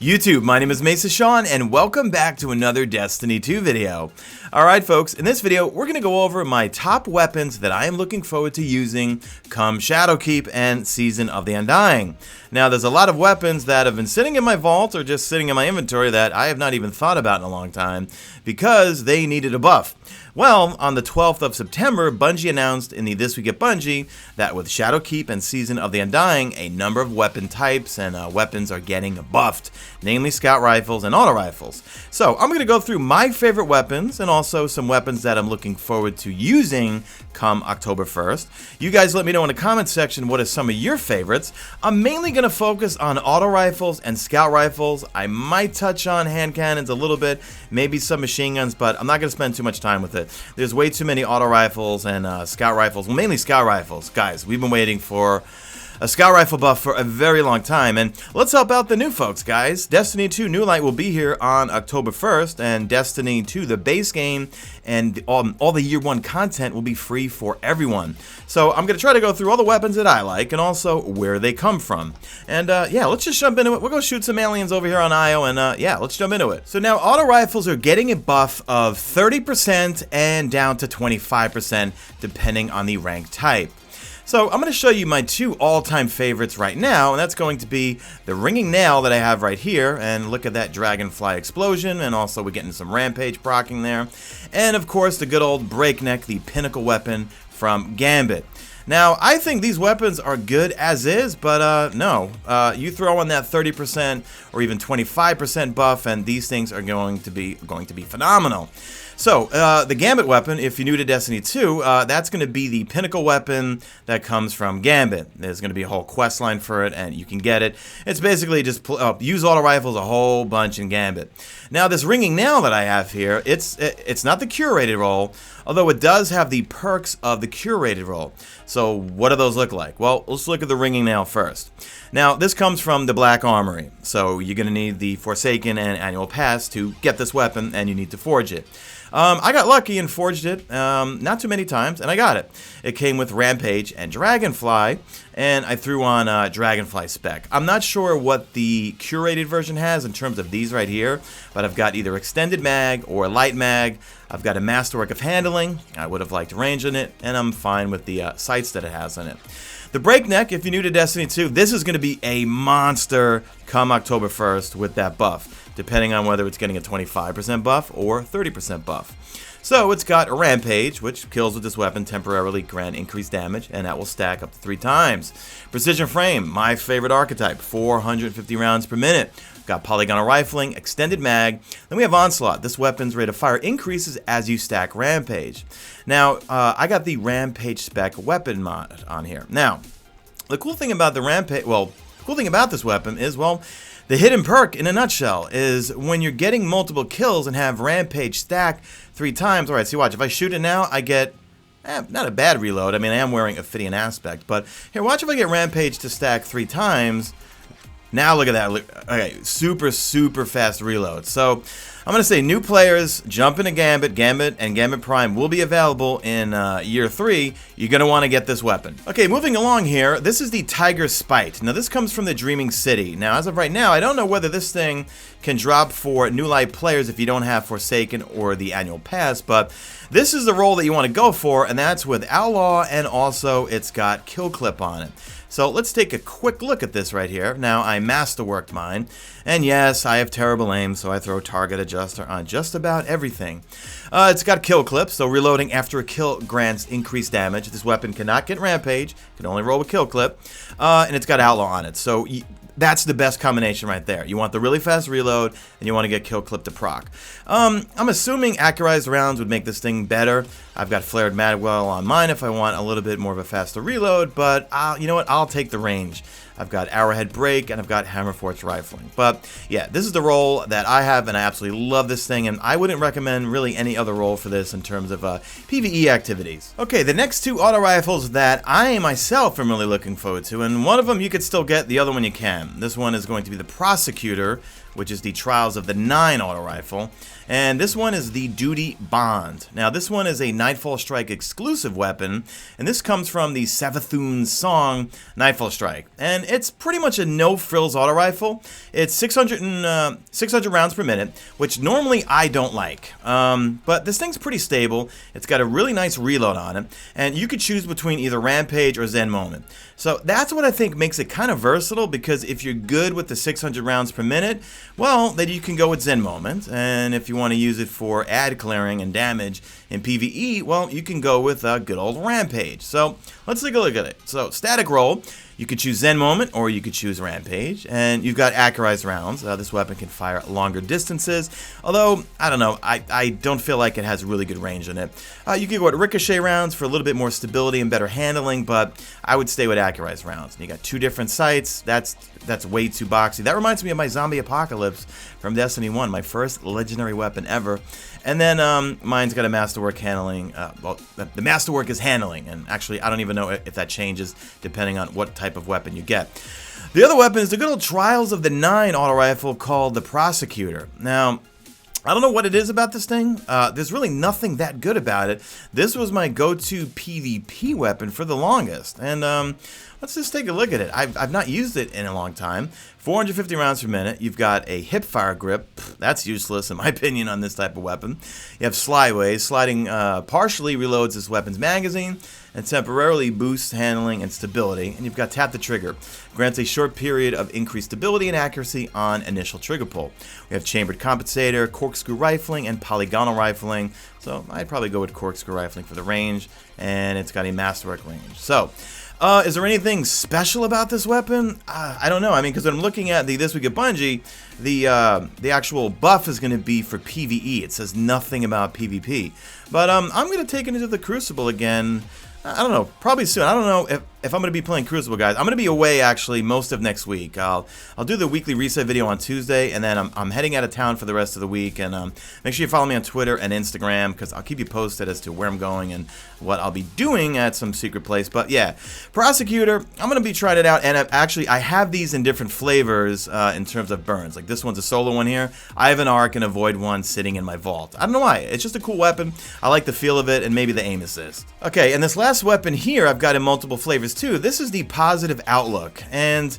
YouTube, my name is Mesa Sean, and welcome back to another Destiny 2 video. Alright folks, in this video, we're going to go over my top weapons that I am looking forward to using come Shadowkeep and Season of the Undying. Now, there's a lot of weapons that have been sitting in my vault or just sitting in my inventory that I have not even thought about in a long time because they needed a buff. Well, on the 12th of September, Bungie announced in the This Week at Bungie that with Shadowkeep and Season of the Undying, a number of weapon types and weapons are getting buffed, namely scout rifles and auto rifles. So I'm going to go through my favorite weapons and also some weapons that I'm looking forward to using come October 1st. You guys let me know in the comment section what are some of your favorites. I'm mainly going to focus on auto rifles and scout rifles. I might touch on hand cannons a little bit, maybe some machine guns, but I'm not going to spend too much time with it. There's way too many auto rifles and scout rifles, well, mainly scout rifles. Guys, we've been waiting for a scout rifle buff for a very long time, and let's help out the new folks, guys. Destiny 2 New Light will be here on October 1st, and Destiny 2, the base game, and all the Year 1 content will be free for everyone. So I'm going to try to go through all the weapons that I like, and also where they come from. And yeah, let's just jump into it. We're going to shoot some aliens over here on Io, and yeah, let's jump into it. So now, auto rifles are getting a buff of 30% and down to 25%, depending on the rank type. So I'm going to show you my two all-time favorites right now, and that's going to be the ringing nail that I have right here, and look at that dragonfly explosion, and also we're getting some rampage proccing there, and of course the good old breakneck, the pinnacle weapon from Gambit. Now, I think these weapons are good as is, but no. You throw on that 30% or even 25% buff, and these things are going to be phenomenal. So, the Gambit weapon, if you're new to Destiny 2, that's going to be the pinnacle weapon that comes from Gambit. There's going to be a whole quest line for it, and you can get it. It's basically just use auto rifles a whole bunch in Gambit. Now, this ringing nail that I have here, it's not the curated role, although it does have the perks of the curated role. So, what do those look like? Well, let's look at the ringing nail first. Now, this comes from the Black Armory, so you're going to need the Forsaken and Annual Pass to get this weapon, and you need to forge it. I got lucky and forged it, not too many times, and I got it. It came with Rampage and Dragonfly, and I threw on Dragonfly spec. I'm not sure what the curated version has in terms of these right here, but I've got either extended mag or light mag. I've got a masterwork of handling. I would have liked range in it, and I'm fine with the sights that it has on it. The breakneck, if you're new to Destiny 2, this is going to be a monster come October 1st with that buff, depending on whether it's getting a 25% buff or 30% buff. So it's got a Rampage, which kills with this weapon temporarily grant increased damage, and that will stack up to 3 times. Precision Frame, my favorite archetype, 450 rounds per minute. Got polygonal rifling, extended mag. Then we have Onslaught. This weapon's rate of fire increases as you stack Rampage. Now, I got the Rampage spec weapon mod on here. Now, the cool thing about the Rampage, well, the cool thing about this weapon is, well, the hidden perk in a nutshell is when you're getting multiple kills and have Rampage stack 3 times. All right, see, watch. If I shoot it now, I get not a bad reload. I mean, I am wearing Ophidian Aspect, but here, watch if I get Rampage to stack 3 times. Now look at that. Okay, super fast reload. So I'm going to say new players jump into Gambit. Gambit and Gambit Prime will be available in Year 3. You're going to want to get this weapon. Okay, moving along here. This is the Tiger Spite. Now this comes from the Dreaming City. Now as of right now, I don't know whether this thing can drop for New Light players if you don't have Forsaken or the Annual Pass, but this is the role that you want to go for, and that's with Outlaw, and also it's got Kill Clip on it. So let's take a quick look at this right here. Now, I masterworked mine, and yes, I have terrible aim, so I throw target adjuster on just about everything. It's got kill clip, so reloading after a kill grants increased damage. This weapon cannot get Rampage, can only roll with kill clip, and it's got Outlaw on it. So that's the best combination right there. You want the really fast reload, and you want to get kill clip to proc. I'm assuming accurized rounds would make this thing better. I've got flared Madwell on mine if I want a little bit more of a faster reload, but you know what? I'll take the range. I've got Arrowhead Break, and I've got Hammerforge Rifling. But yeah, this is the role that I have, and I absolutely love this thing, and I wouldn't recommend really any other role for this in terms of PvE activities. Okay, the next 2 auto rifles that I myself am really looking forward to, and one of them you could still get, the other one you can. This one is going to be the Prosecutor, which is the Trials of the 9 auto rifle. And this one is the Duty Bond. Now, this one is a Nightfall Strike exclusive weapon, and this comes from the Savathun's song, Nightfall Strike. And it's pretty much a no-frills auto rifle. It's 600 rounds per minute, which normally I don't like. But this thing's pretty stable. It's got a really nice reload on it, and you could choose between either Rampage or Zen Moment. So that's what I think makes it kind of versatile, because if you're good with the 600 rounds per minute, well, then you can go with Zen Moment. And if you want to use it for ad clearing and damage in PvE, well, you can go with good old Rampage. So let's take a look at it. So static roll, you could choose Zen Moment or you could choose Rampage, and you've got accurized rounds. This weapon can fire longer distances, although I don't know, I don't feel like it has really good range in it. You could go with ricochet rounds for a little bit more stability and better handling, but I would stay with accurized rounds. And you got 2 different sights. That's way too boxy. That reminds me of my Zombie Apocalypse from Destiny 1, my first legendary weapon ever. And then mine's got a masterwork handling. Well, the masterwork is handling, and actually I don't even know if that changes depending on what type of weapon you get. The other weapon is the good old Trials of the 9 auto rifle called the Prosecutor. Now, I don't know what it is about this thing. There's really nothing that good about it. This was my go-to PvP weapon for the longest, and let's just take a look at it. I've not used it in a long time. 450 rounds per minute. You've got a hip fire grip. That's useless in my opinion on this type of weapon. You have slyways. Sliding partially reloads this weapon's magazine and temporarily boosts handling and stability. And you've got tap the trigger. Grants a short period of increased stability and accuracy on initial trigger pull. We have chambered compensator, corkscrew rifling, and polygonal rifling. So I'd probably go with corkscrew rifling for the range, and it's got a masterwork range. So is there anything special about this weapon? I don't know. I mean, because when I'm looking at the This Week at Bungie, the actual buff is going to be for PvE. It says nothing about PvP. But I'm going to take it into the Crucible again. I don't know, probably soon. I don't know if I'm going to be playing Crucible, guys. I'm going to be away, actually, most of next week. I'll do the weekly reset video on Tuesday, and then I'm heading out of town for the rest of the week. And make sure you follow me on Twitter and Instagram, because I'll keep you posted as to where I'm going and what I'll be doing at some secret place. But yeah, Prosecutor, I'm going to be trying it out. And I have these in different flavors in terms of burns. Like this one's a solo one here. I have an arc and a void one sitting in my vault. I don't know why. It's just a cool weapon. I like the feel of it, and maybe the aim assist. Okay, and this last weapon here I've got in multiple flavors too. This is the Positive Outlook, and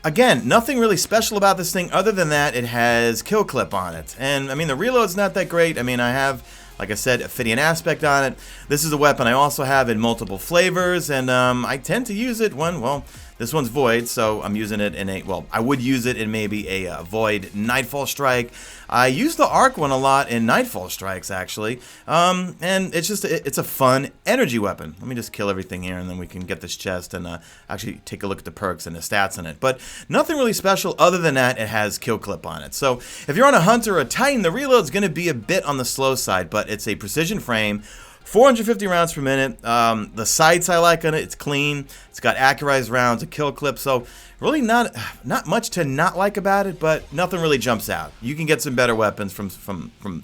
again, nothing really special about this thing other than that it has kill clip on it. And I mean, the reload's not that great. I mean, I have, like I said, Ophidian Aspect on it. This is a weapon I also have in multiple flavors, and I tend to use it when, well, this one's Void, so I'm using it in a, well, I would use it in maybe a Void Nightfall Strike. I use the Arc one a lot in Nightfall Strikes, actually, and it's just, it's a fun energy weapon. Let me just kill everything here, and then we can get this chest and actually take a look at the perks and the stats in it. But nothing really special other than that it has kill clip on it. So if you're on a Hunter or a Titan, the reload's going to be a bit on the slow side, but it's a precision frame. 450 rounds per minute. The sights I like on it. It's clean. It's got accurized rounds, a kill clip. So really not much to not like about it, but nothing really jumps out. You can get some better weapons from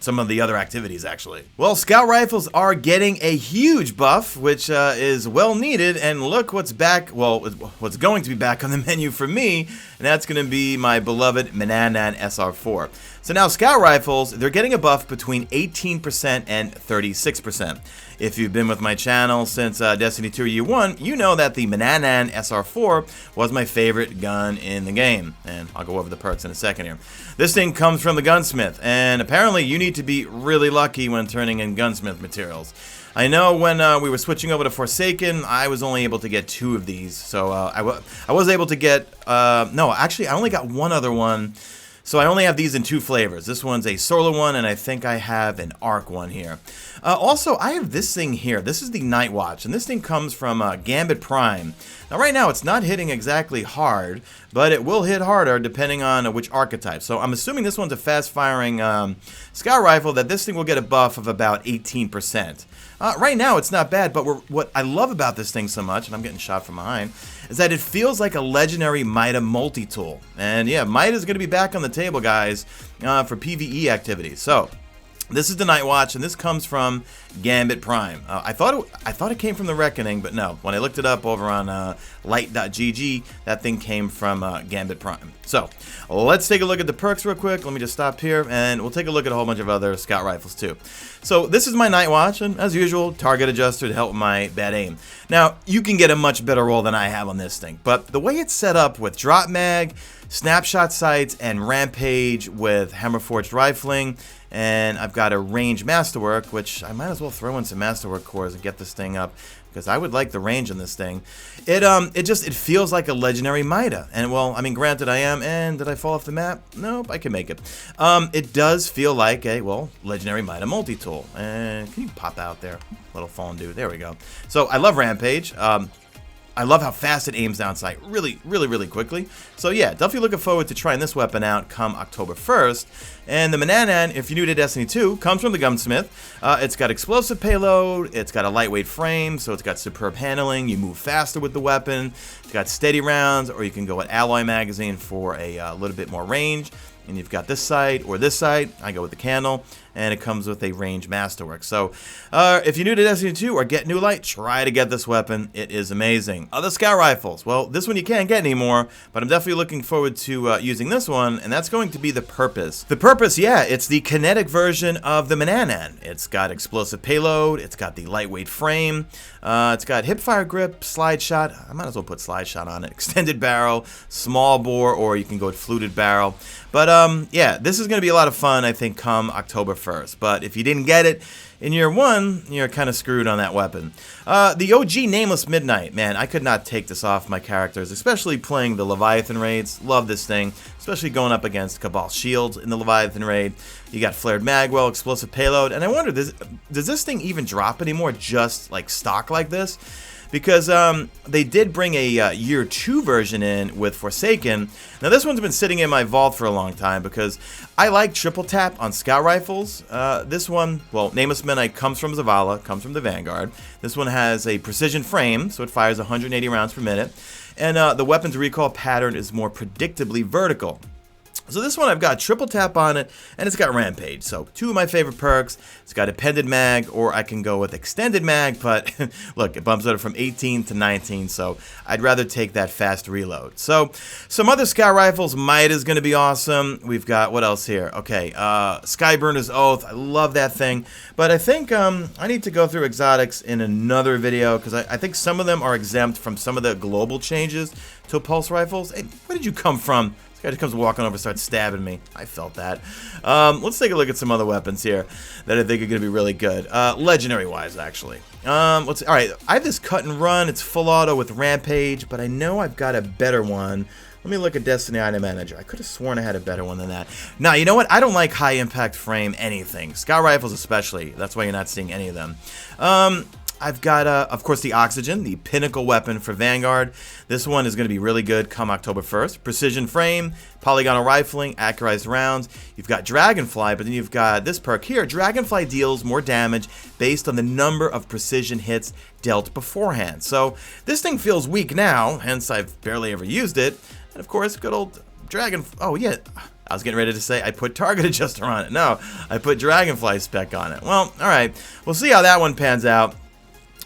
some of the other activities, actually. Well, scout rifles are getting a huge buff, which is well needed. And look what's back. Well, what's going to be back on the menu for me, and that's going to be my beloved Mananan SR4. So now scout rifles, they're getting a buff between 18% and 36%. If you've been with my channel since Destiny 2 Year 1, you know that the Mananan SR4 was my favorite gun in the game. And I'll go over the perks in a second here. This thing comes from the gunsmith, and apparently you need to be really lucky when turning in gunsmith materials. I know when we were switching over to Forsaken, I was only able to get 2 of these. So I was able to get, no, actually I only got one other one. So I only have these in 2 flavors. This one's a solar one, and I think I have an arc one here. Also, I have this thing here. This is the Night Watch, and this thing comes from Gambit Prime. Now, right now, it's not hitting exactly hard, but it will hit harder depending on which archetype. So I'm assuming this one's a fast-firing scout rifle, that this thing will get a buff of about 18%. Right now, it's not bad, but what I love about this thing so much, and I'm getting shot from behind, is that it feels like a legendary Mida multi-tool. And yeah, Mida is going to be back on the table, guys, for PvE activities. So This is the Night Watch, and this comes from Gambit Prime. I thought it came from the Reckoning, but no. When I looked it up over on light.gg, that thing came from Gambit Prime. So let's take a look at the perks real quick. Let me just stop here, and we'll take a look at a whole bunch of other scout rifles too. So this is my Night Watch, and as usual, target adjuster to help my bad aim. Now, you can get a much better roll than I have on this thing, but the way it's set up with drop mag, snapshot sights, and rampage with hammer forged rifling, and I've got a range masterwork, which I might as well throw in some masterwork cores and get this thing up, because I would like the range on this thing. It feels like a legendary Mida. And well, I mean, granted I am, and did I fall off the map? Nope, I can make it. It does feel like a, well, legendary Mida multi-tool. And can you pop out there? Little fallen dude, there we go. So I love Rampage. I love how fast it aims down sight really, really, really quickly. So yeah, definitely looking forward to trying this weapon out come October 1st. And the Mananan, if you're new to Destiny 2, comes from the Gunsmith. It's got explosive payload, it's got a lightweight frame, so it's got superb handling, you move faster with the weapon, it's got steady rounds, or you can go with alloy magazine for a little bit more range. And you've got this side or this side. I go with the candle, and it comes with a range masterwork. So if you're new to Destiny 2 or get new light, try to get this weapon. It is amazing. Other scout rifles. Well, this one you can't get anymore, but I'm definitely looking forward to using this one, and that's going to be the Purpose. The Purpose, yeah, it's the kinetic version of the Mananan. It's got explosive payload. It's got the lightweight frame. It's got hipfire grip, slide shot. I might as well put slide shot on it. Extended barrel, small bore, or you can go with fluted barrel. But yeah, this is going to be a lot of fun, I think, come October 1st. But if you didn't get it in year 1, you're kind of screwed on that weapon. The OG Nameless Midnight. Man, I could not take this off my characters, especially playing the Leviathan raids. Love this thing, especially going up against Cabal shields in the Leviathan raid. You got flared magwell, explosive payload, and I wonder, does this thing even drop anymore just like stock like this? Because they did bring a year 2 version in with Forsaken. Now this one's been sitting in my vault for a long time because I like triple tap on scout rifles. This one, well, Nameless Midnight comes from Zavala, comes from the Vanguard. This one has a precision frame, so it fires 180 rounds per minute. And the weapon's recoil pattern is more predictably vertical. So this one I've got triple tap on it, and it's got Rampage. So 2 of my favorite perks. It's got appended mag, or I can go with extended mag, but look, it bumps it from 18 to 19, so I'd rather take that fast reload. So some other scout rifles, Mida's going to be awesome. We've got, what else here? Okay, Skyburner's Oath, I love that thing. But I think I need to go through exotics in another video, because I think some of them are exempt from some of the global changes to pulse rifles. Hey, where did you come from? Guy just comes walking over and starts stabbing me. I felt that. Let's take a look at some other weapons here that I think are going to be really good. Legendary-wise, actually. All right, I have this cut and run. It's full auto with Rampage, but I know I've got a better one. Let me look at Destiny Item Manager. I could have sworn I had a better one than that. Now, you know what? I don't like high-impact frame anything. Scout rifles especially. That's why you're not seeing any of them. I've got, of course, the Oxygen, the pinnacle weapon for Vanguard. This one is going to be really good come October 1st. Precision frame, polygonal rifling, accurized rounds. You've got Dragonfly, but then you've got this perk here. Dragonfly deals more damage based on the number of precision hits dealt beforehand. So this thing feels weak now, hence I've barely ever used it. And, of course, good old Dragon... Oh, yeah. I was getting ready to say I put target adjuster on it. No, I put Dragonfly spec on it. Well, all right. We'll see how that one pans out.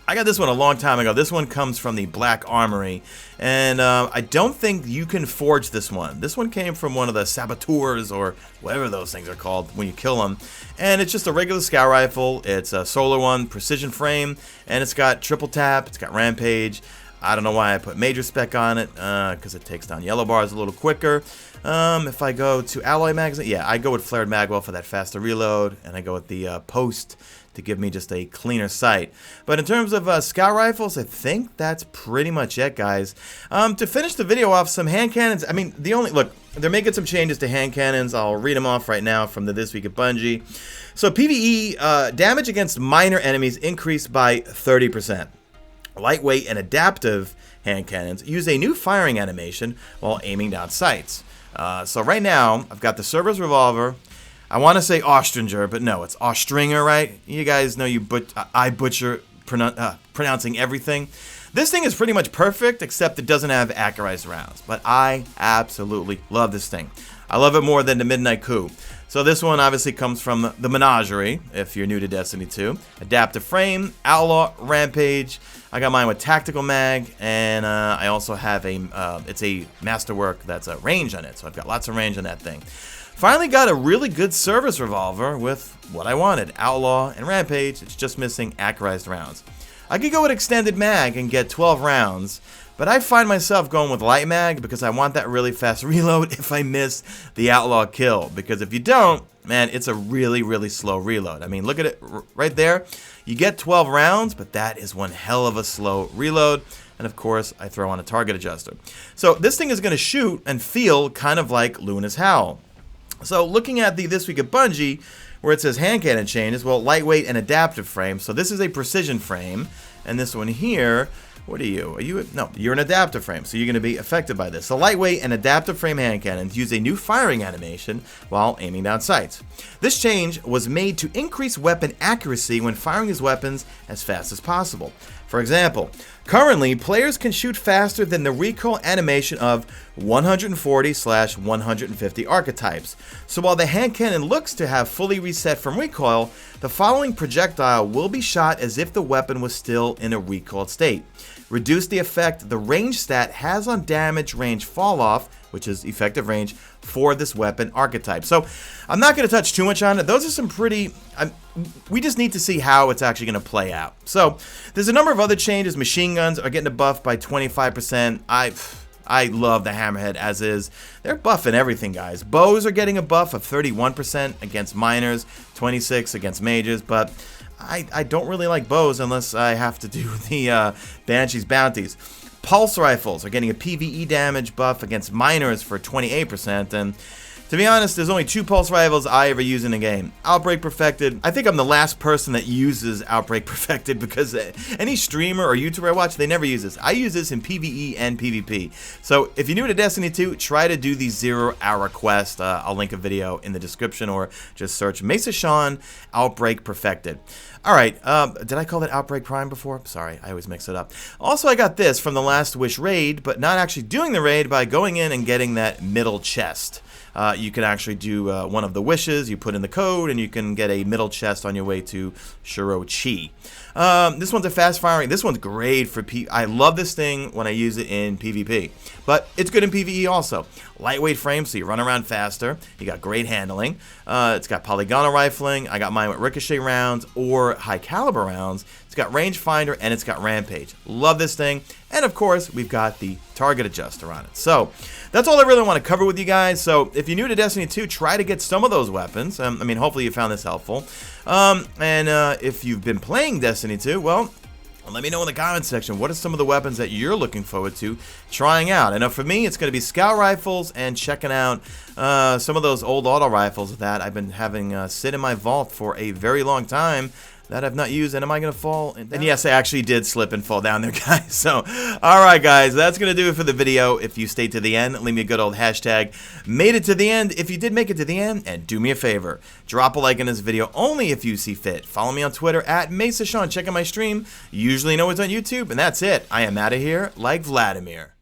I got this one a long time ago. This one comes from the Black Armory, and I don't think you can forge this one. This one came from one of the saboteurs, or whatever those things are called when you kill them. And it's just a regular scout rifle. It's a solar one, precision frame, and it's got triple tap. It's got Rampage. I don't know why I put major spec on it, because it takes down yellow bars a little quicker. If I go to alloy magazine, yeah, I go with flared magwell for that faster reload, and I go with the post to give me just a cleaner sight. But in terms of scout rifles, I think that's pretty much it, guys. To finish the video off, some hand cannons. I mean, look, they're making some changes to hand cannons. I'll read them off right now from the This Week at Bungie. So PvE, damage against minor enemies increased by 30%. Lightweight and adaptive hand cannons use a new firing animation while aiming down sights. So right now, I've got the Cerberus Revolver. I want to say Austringer, but no, it's Austringer, right? You guys know I butcher pronouncing everything. This thing is pretty much perfect, except it doesn't have accurized rounds. But I absolutely love this thing. I love it more than the Midnight Coup. So this one obviously comes from the Menagerie, if you're new to Destiny 2. Adaptive Frame, Outlaw, Rampage. I got mine with Tactical Mag, and I also have it's a Masterwork that's a range on it, so I've got lots of range on that thing. Finally got a really good service revolver with what I wanted, Outlaw and Rampage. It's just missing accurized rounds. I could go with Extended Mag and get 12 rounds, but I find myself going with Light Mag because I want that really fast reload if I miss the Outlaw kill. Because if you don't, man, it's a really, really slow reload. I mean, look at it right there. You get 12 rounds, but that is one hell of a slow reload. And of course, I throw on a target adjuster. So this thing is going to shoot and feel kind of like Luna's Howl. So looking at the This Week at Bungie, where it says hand cannon changes, well, lightweight and adaptive frame. So this is a precision frame, and this one here, what are you? No, you're an adaptive frame, so you're going to be affected by this. So lightweight and adaptive frame hand cannons use a new firing animation while aiming down sights. This change was made to increase weapon accuracy when firing his weapons as fast as possible. For example, currently, players can shoot faster than the recoil animation of 140/150 archetypes. So while the hand cannon looks to have fully reset from recoil, the following projectile will be shot as if the weapon was still in a recoiled state. Reduce the effect the range stat has on damage range fall off, which is effective range, for this weapon archetype. So I'm not going to touch too much on it. Those are some pretty... we just need to see how it's actually going to play out. So there's a number of other changes. Machine guns are getting a buff by 25%. I love the Hammerhead as is. They're buffing everything, guys. Bows are getting a buff of 31% against miners, 26% against mages, but I don't really like bows unless I have to do the Banshee's bounties. Pulse rifles are getting a PvE damage buff against miners for 28%, and to be honest, there's only 2 pulse rifles I ever use in a game. Outbreak Perfected. I think I'm the last person that uses Outbreak Perfected because any streamer or YouTuber I watch, they never use this. I use this in PvE and PvP. So if you're new to Destiny 2, try to do the 0-hour quest. I'll link a video in the description or just search Mesa Sean Outbreak Perfected. Alright, did I call that Outbreak Prime before? Sorry, I always mix it up. Also, I got this from the Last Wish raid, but not actually doing the raid by going in and getting that middle chest. You can actually do one of the wishes, you put in the code, and you can get a middle chest on your way to Shirochi. This one's a fast firing. This one's great for I love this thing when I use it in PvP, but it's good in PvE also. Lightweight frame, so you run around faster. You got great handling. It's got polygonal rifling. I got mine with ricochet rounds or high caliber rounds. It's got rangefinder and it's got rampage. Love this thing. And of course, we've got the target adjuster on it. So that's all I really want to cover with you guys. So if you're new to Destiny 2, try to get some of those weapons. I mean, hopefully you found this helpful. If you've been playing Destiny 2, well, let me know in the comments section, what are some of the weapons that you're looking forward to trying out? I know for me, it's going to be scout rifles and checking out some of those old auto rifles that I've been having sit in my vault for a very long time that I've not used. And am I going to fall? And yes, I actually did slip and fall down there, guys. So, alright guys, that's going to do it for the video. If you stayed to the end, leave me a good old hashtag, made it to the end. If you did make it to the end, and do me a favor, drop a like on this video only if you see fit. Follow me on Twitter at Mesa Sean. Check out my stream. You usually know it's on YouTube. And that's it. I am out of here like Vladimir.